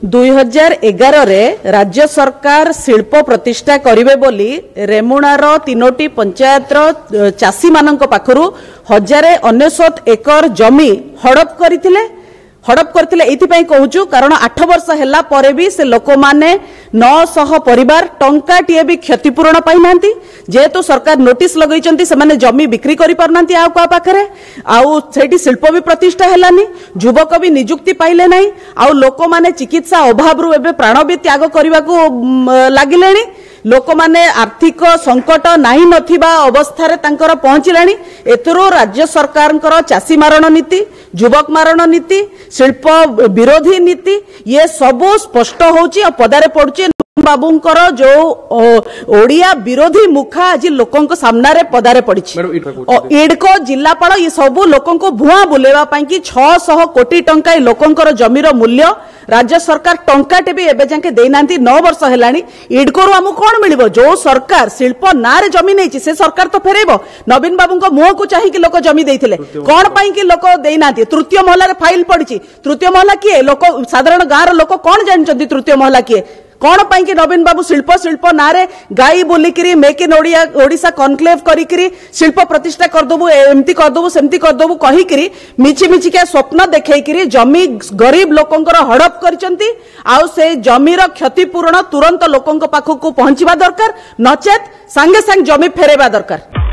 2011 रे राज्य सरकार शिल्प प्रतिष्ठा करिवे बोली रेमुणार 3टी पंचायत चाषी मानक पाखरु 1099 एकर जमी हड़प करथिले एथिपई कहूचु कारण 8 वर्ष हैला परे भी से लोक माने 900 परिवार टंकाटिए भी क्षतिपूरण पाई नांती जेहेतु सरकार नोटिस लगैचंती से माने जमी बिक्री करि परनांती आ का पाखरे आउ सेठी शिल्प भी प्रतिष्ठा हैलानी युवक भी नियुक्ति पाइले नाही आउ लोक माने चिकित्सा अभाव रु एबे प्राण भी त्याग करबा को लागिलेनी लोक माने आर्थिक संकट नाही नथिबा अवस्था रे तांकर पहुंचिलानी एथरो राज्य सरकारंकर चासी मारण नीति युवक मारण नीति शिल्प विरोधी नीति ये सब स्पष्ट होची और पदारे पड़ुची बाबूंकर जो ओडिया विरोधी मुखा आज लोकंक सामना रे पदारे पड़िछि इडको जिलापाल ये सब लोकंक भुआ बुलेवा पई कि 600 कोटी टंका लोकंकर जमीर मूल्य राज्य सरकार टंकाटे भी एबे जाके देनांती 9 वर्ष हेलानी इडको रु हमु कोन मिलिबो जो सरकार शिल्प नारे जमी नेछि से सरकार तो फेरेबो नवीन बाबूंक मुह को चाहि कि लोक जमी देइथिले कोन पई कि लोक देनांती तृतीय महला रे फाइल पड़िछि तृतीय महला किए लोक साधारण गार लोक कोन जानचंती तृतीय महला किए कौन पाई कि नवीन बाबू शिल्प नारे गाई बोलिकी मेक इन ओडिशा कनक्लेव करी शिल्प प्रतिष्ठा करदेबू एमती करदेबू सेमती करदेबू कहीकि मिछि मिछिका स्वप्न देखैकि जमी गरीब लोकंकर हड़प करचंती आउ से जमीर क्षतिपूरण तुरंत लोकंक पाखक पहुंचवा दरकार नचेत सांगे सांग जमी फेरेबा दरकार।